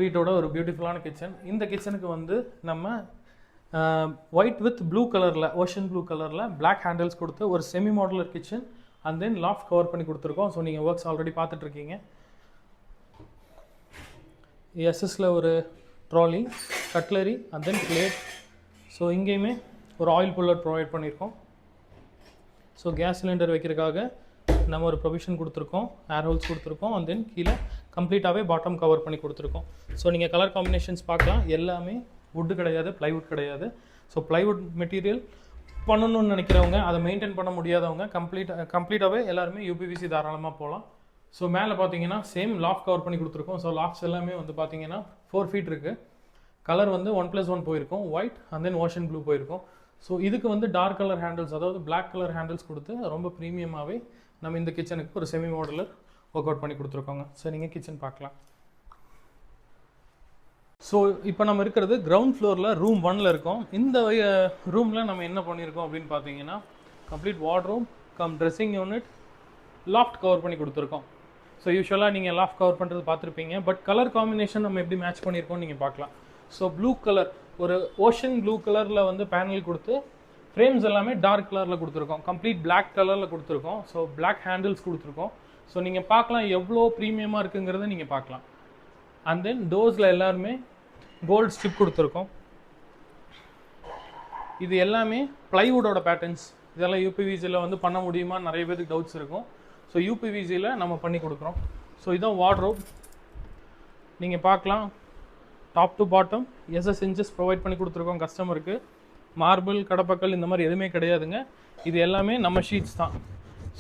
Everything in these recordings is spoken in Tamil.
வீட்டோட ஒரு பியூட்டிஃபுல்லான கிச்சன். இந்த கிச்சனுக்கு வந்து நம்ம ஒயிட் வித் ப்ளூ கலரில், ஓஷன் ப்ளூ கலரில் பிளாக் ஹேண்டில்ஸ் கொடுத்து ஒரு semi modular kitchen and then loft cover பண்ணி கொடுத்துருக்கோம். ஸோ நீங்கள் ஒர்க்ஸ் ஆல்ரெடி பார்த்துட்ருக்கீங்க. எஸ்எஸில் ஒரு trolley, cutlery and then plate. So இங்கேயுமே ஒரு ஆயில் புல்லர் ப்ரொவைட் பண்ணியிருக்கோம். ஸோ கேஸ் சிலிண்டர் வைக்கிறதுக்காக நம்ம ஒரு ப்ரொவிஷன் கொடுத்துருக்கோம், ஏர் ஹோல்ஸ் கொடுத்துருக்கோம் அண்ட் தென் கீழே கம்ப்ளீட்டாகவே பாட்டம் கவர் பண்ணி கொடுத்துருக்கோம். ஸோ நீங்கள் கலர் காம்பினேஷன்ஸ் பார்க்கலாம், எல்லாமே வுட்டு கிடையாது, ப்ளைவுட் கிடையாது. ஸோ ப்ளைவுட் மெட்டீரியல் பண்ணணும்னு நினைக்கிறவங்க, அதை மெயின்டைன் பண்ண முடியாதவங்க கம்ப்ளீட்டாகவே எல்லாருமே யூபிவிசி தாராளமாக போகலாம். ஸோ மேலே பார்த்தீங்கன்னா சேம் லாஃப்ட் கவர் பண்ணி கொடுத்துருக்கோம். ஸோ லாஃப்ட்ஸ் எல்லாமே வந்து பார்த்தீங்கன்னா 4 ஃபீட் இருக்குது. கலர் வந்து 1+1 போயிருக்கும், white and then ocean blue போயிருக்கும். ஸோ இதுக்கு வந்து டார்க் கலர் ஹேண்டில்ஸ், அதாவது பிளாக் கலர் ஹேண்டில்ஸ் கொடுத்து ரொம்ப ப்ரீமியமாகவே நம்ம இந்த கிச்சனுக்கு ஒரு செமி மாடுலர் ஒர்க் அவுட் பண்ணி கொடுத்துருக்கோங்க. ஸோ நீங்கள் கிச்சன் பார்க்கலாம். ஸோ இப்போ நம்ம இருக்கிறது கிரவுண்ட் ஃப்ளோரில் ரூம் 1ல் இருக்கோம். இந்த ரூமில் நம்ம என்ன பண்ணியிருக்கோம் அப்படின்னு பார்த்தீங்கன்னா complete wardrobe cum dressing unit, loft cover பண்ணி கொடுத்துருக்கோம். ஸோ யூஸ்வலாக நீங்கள் லாஃப்ட் கவர் பண்ணுறது பார்த்துருப்பீங்க, பட் கலர் காம்பினேஷன் நம்ம எப்படி மேட்ச் பண்ணியிருக்கோம் நீங்கள் பார்க்கலாம். ஸோ ப்ளூ கலர், ஒரு ஓஷன் ப்ளூ கலரில் வந்து பேனல் கொடுத்து ஃப்ரேம்ஸ் எல்லாமே டார்க் கலரில் கொடுத்துருக்கோம், கம்ப்ளீட் பிளாக் கலரில் கொடுத்துருக்கோம். ஸோ பிளாக் ஹேண்டில்ஸ் கொடுத்துருக்கோம். ஸோ நீங்கள் பார்க்கலாம் எவ்வளோ ப்ரீமியமாக இருக்குங்கிறத நீங்கள் பார்க்கலாம். அண்ட் தென் டோர்ஸில் எல்லாருமே கோல்டு ஸ்ட்ரிப் கொடுத்துருக்கோம். இது எல்லாமே ப்ளைவுட்டோட பேட்டர்ன்ஸ். இதெல்லாம் யூபிவிசியில் வந்து பண்ண முடியுமா, நிறைய பேருக்கு டவுட்ஸ் இருக்கும். ஸோ யூபிவிசியில் நம்ம பண்ணி கொடுக்குறோம். ஸோ இதான் வார்ட்ரோப், நீங்கள் பார்க்கலாம். Top to bottom SS inches provide பண்ணி கொடுத்துருக்கோம் கஸ்டமருக்கு. மார்பிள், கடப்பக்கல் இந்த மாதிரி எதுவுமே கிடையாதுங்க. இது எல்லாமே நம்ம ஷீட்ஸ் தான்.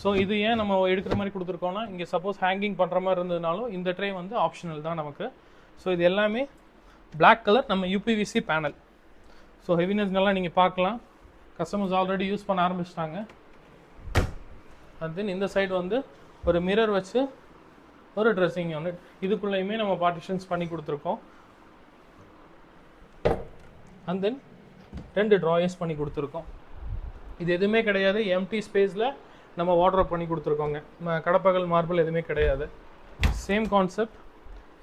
ஸோ இது ஏன் நம்ம எடுக்கிற மாதிரி கொடுத்துருக்கோன்னா, இங்கே சப்போஸ் ஹேங்கிங் பண்ணுற மாதிரி இருந்ததுனாலும் இந்த ட்ரே வந்து ஆப்ஷனல் தான் நமக்கு. ஸோ இது எல்லாமே பிளாக் கலர் நம்ம யூபிவிசி பேனல். ஸோ ஹெவினஸ்ங்கெல்லாம் நீங்கள் பார்க்கலாம், கஸ்டமர்ஸ் ஆல்ரெடி யூஸ் பண்ண ஆரம்பிச்சிட்டாங்க. அண்ட் தென் இந்த சைடு வந்து ஒரு மிரர் வச்சு ஒரு ட்ரெஸ்ஸிங் யூனிட், இதுக்குள்ளேயுமே நம்ம பார்ட்டிஷன்ஸ் பண்ணி கொடுத்துருக்கோம். அண்ட் தென் 2 ட்ராயர்ஸ் பண்ணி கொடுத்துருக்கோம். இது எதுவுமே கிடையாது, எம்டி ஸ்பேஸில் நம்ம வார்ட்ரோப் பண்ணி கொடுத்துருக்கோங்க. கடப்பகல், மார்பிள் எதுவுமே கிடையாது. சேம் கான்செப்ட்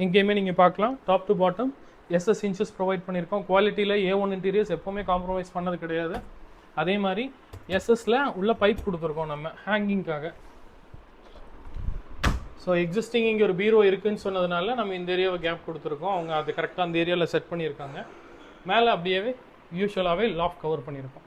இங்கேயுமே நீங்கள் பார்க்கலாம். Top to bottom SS inches provide பண்ணியிருக்கோம். குவாலிட்டியில் A1 இன்டீரியர்ஸ் எப்போவுமே காம்ப்ரமைஸ் பண்ணது கிடையாது. அதே மாதிரி எஸ்எஸில் உள்ள பைப் கொடுத்துருக்கோம் நம்ம ஹேங்கிங்காக. ஸோ எக்ஸிஸ்டிங் இங்கே ஒரு பீரோ இருக்குதுன்னு சொன்னதுனால நம்ம இந்த ஏரியாவை கேப் கொடுத்துருக்கோம். அவங்க அது கரெக்டாக அந்த ஏரியாவில் செட் பண்ணியிருக்காங்க. மேலே அப்படியே யூஷுவலாகவே லாஃப்ட் கவர் பண்ணியிருக்கோம்.